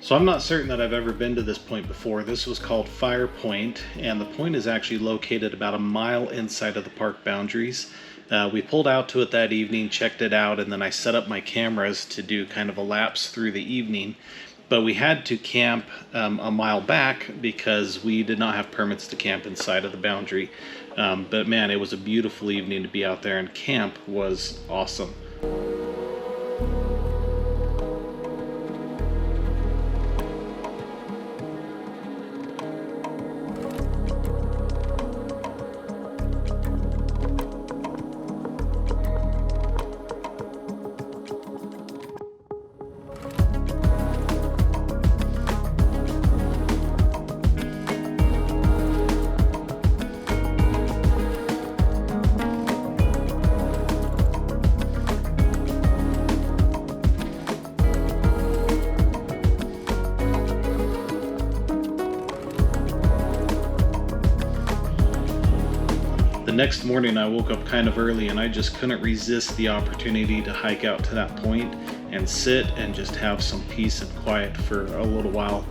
So I'm not certain that I've ever been to this point before. This was called Fire Point, and the point is actually located about a mile inside of the park boundaries. We pulled out to it that evening, checked it out, and then I set up my cameras to do kind of a lapse through the evening. But we had to camp a mile back because we did not have permits to camp inside of the boundary. But man, it was a beautiful evening to be out there, and camp was awesome. The next morning I woke up kind of early and I just couldn't resist the opportunity to hike out to that point and sit and just have some peace and quiet for a little while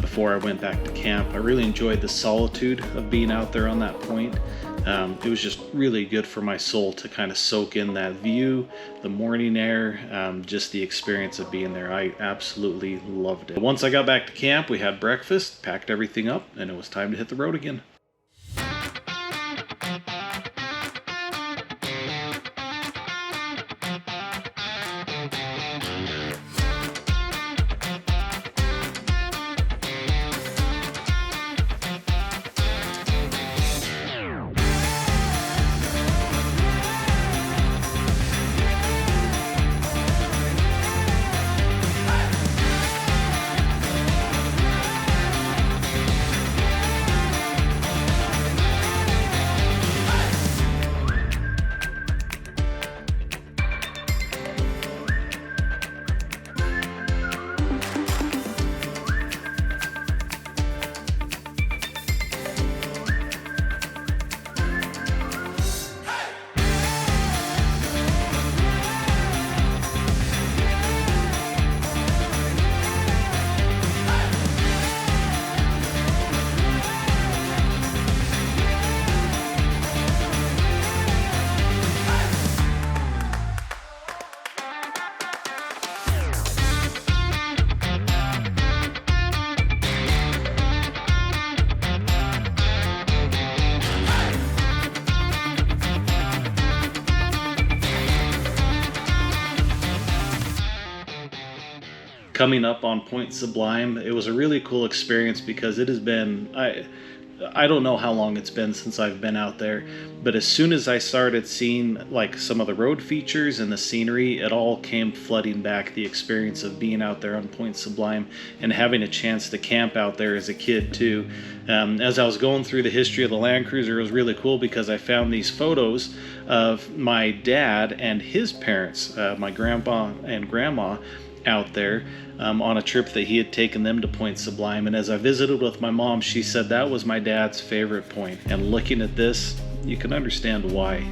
before I went back to camp. I really enjoyed the solitude of being out there on that point. It was just really good for my soul to kind of soak in that view, the morning air, just the experience of being there. I absolutely loved it. Once I got back to camp, we had breakfast, packed everything up, and it was time to hit the road again. Coming up on Point Sublime, it was a really cool experience because it has been, I don't know how long it's been since I've been out there, but as soon as I started seeing like some of the road features and the scenery, it all came flooding back. The experience of being out there on Point Sublime and having a chance to camp out there as a kid too. As I was going through the history of the Land Cruiser, it was really cool because I found these photos of my dad and his parents, my grandpa and grandma, out there on a trip that he had taken them to Point Sublime. And as I visited with my mom, she said that was my dad's favorite point. And looking at this, you can understand why.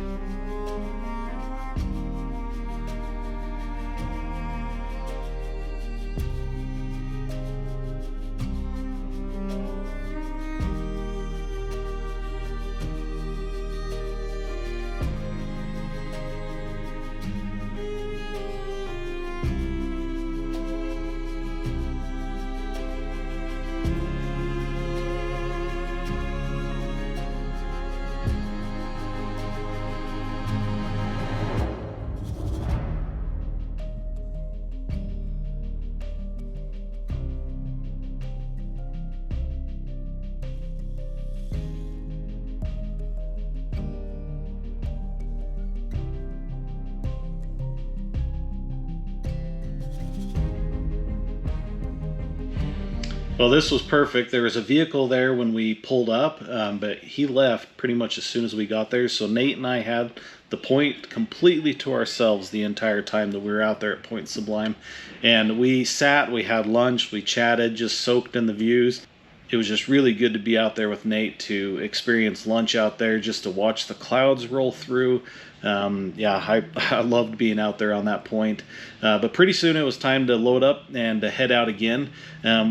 Well, this was perfect. There was a vehicle there when we pulled up, but he left pretty much as soon as we got there. So Nate and I had the point completely to ourselves the entire time that we were out there at Point Sublime. And we sat, we had lunch, we chatted, just soaked in the views. it was just really good to be out there with Nate to experience lunch out there, just to watch the clouds roll through. Yeah, I loved being out there on that point. But pretty soon it was time to load up and to head out again.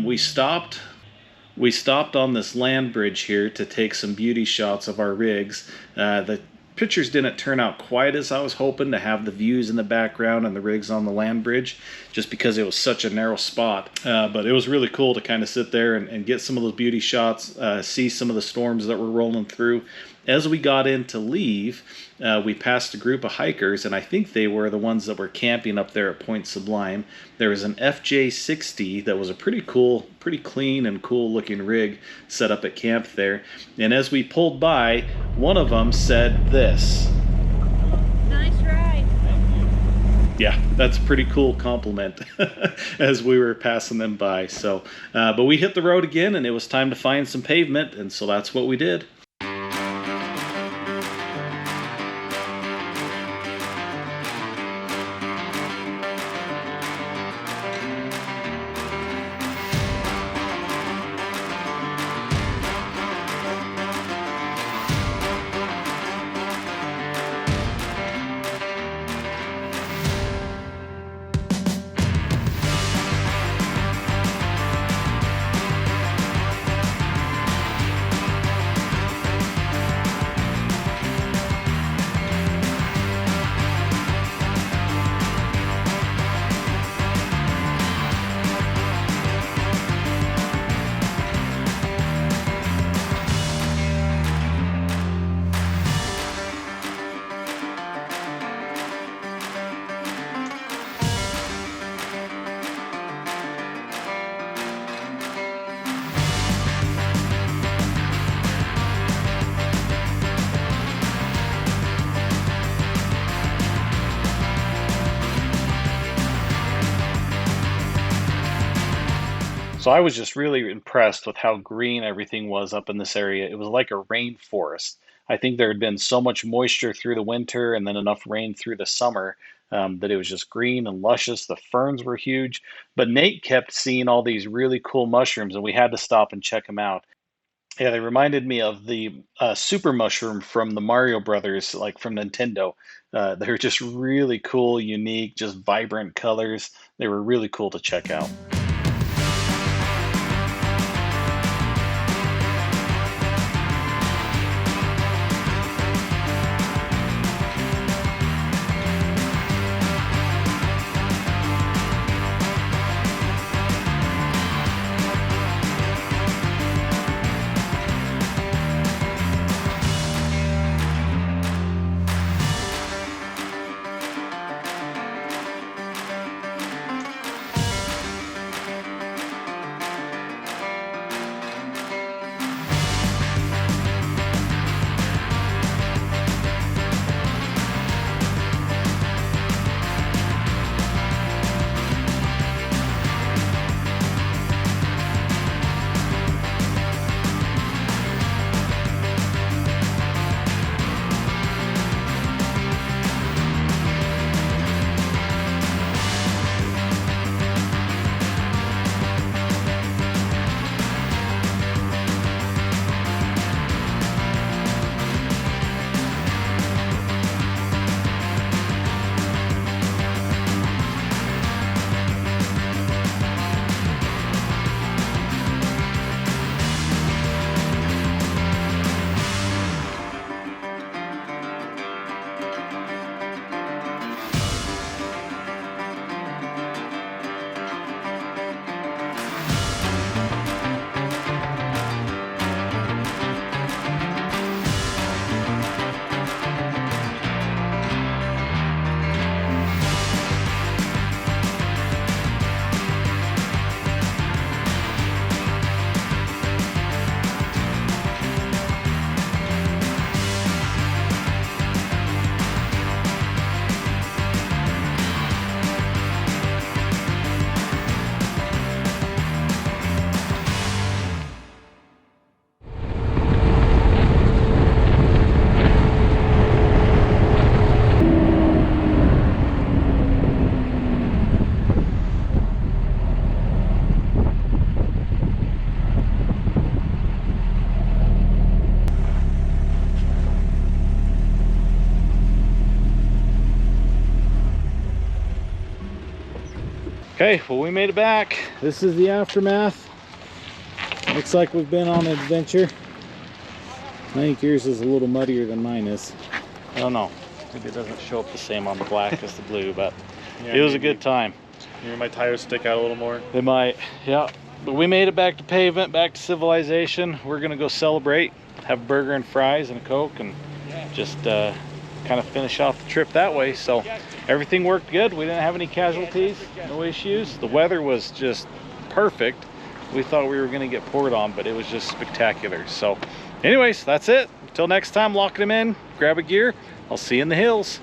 We stopped. We stopped on this land bridge here to take some beauty shots of our rigs. The pictures didn't turn out quite as I was hoping, to have the views in the background and the rigs on the land bridge, just because it was such a narrow spot. But it was really cool to kind of sit there and get some of those beauty shots, see some of the storms that were rolling through. As we got in to leave, we passed a group of hikers, and I think they were the ones that were camping up there at Point Sublime. There was an FJ60 that was a pretty cool, pretty clean and cool looking rig set up at camp there. And as we pulled by, one of them said this. Nice ride. Yeah, that's a pretty cool compliment as we were passing them by. So, but we hit the road again, and it was time to find some pavement, and so that's what we did. So I was just really impressed with how green everything was up in this area. It was like a rainforest. I think there had been so much moisture through the winter and then enough rain through the summer, that it was just green and luscious. The ferns were huge. But Nate kept seeing all these really cool mushrooms, and we had to stop and check them out. Yeah, they reminded me of the super mushroom from the Mario Brothers, like from Nintendo. They were just really cool, unique, just vibrant colors. They were really cool to check out. Okay, well, we made it back. This is the aftermath. Looks like we've been on an adventure. I think yours is a little muddier than mine is. I don't know. Maybe it doesn't show up the same on the black as the blue, but yeah, it was a good time. Maybe my tires stick out a little more. They might, yeah. But we made it back to pavement, back to civilization. We're gonna go celebrate, have a burger and fries and a Coke, and just kind of finish off the trip that way. So everything worked good. We didn't have any casualties, no issues. The weather was just perfect. We thought we were gonna get poured on, but it was just spectacular. So anyways, that's it. Until next time, locking them in, grab a gear. I'll see you in the hills.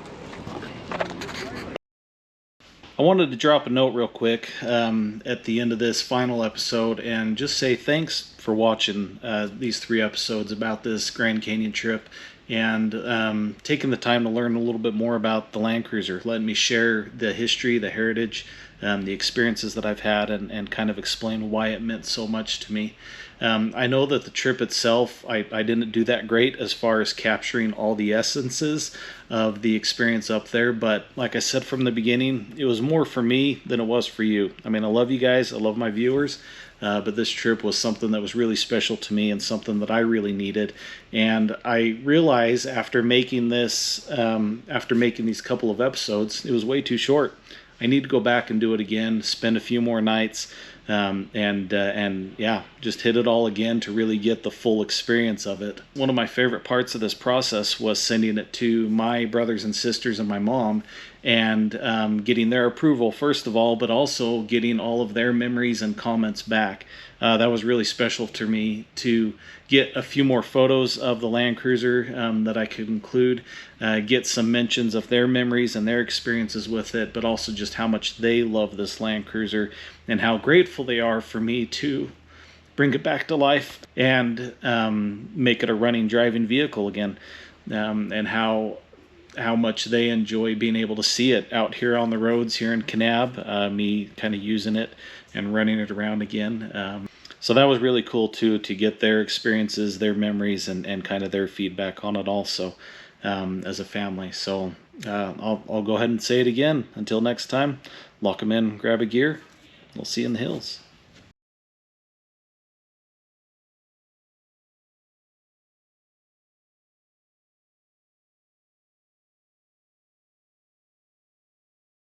I wanted to drop a note real quick at the end of this final episode and just say thanks for watching these 3 episodes about this Grand Canyon trip and taking the time to learn a little bit more about the Land Cruiser, letting me share the history, the heritage, the experiences that I've had, and kind of explain why it meant so much to me. I know that the trip itself, I didn't do that great as far as capturing all the essences of the experience up there, but like I said from the beginning, it was more for me than it was for you. I mean, I love you guys, I love my viewers, but this trip was something that was really special to me and something that I really needed. And I realized after making this, after making these couple of episodes, it was way too short. I need to go back and do it again, spend a few more nights, and yeah, just hit it all again to really get the full experience of it. One of my favorite parts of this process was sending it to my brothers and sisters and my mom, and getting their approval first of all, but also getting all of their memories and comments back. That was really special to me to get a few more photos of the Land Cruiser that I could include, get some mentions of their memories and their experiences with it, but also just how much they love this Land Cruiser and how grateful they are for me to bring it back to life and make it a running, driving vehicle again, and how much they enjoy being able to see it out here on the roads here in Kanab, me kind of using it and running it around again. So that was really cool too, to get their experiences, their memories, and kind of their feedback on it also as a family. So I'll go ahead and say it again. Until next time, lock them in, grab a gear. We'll see you in the hills.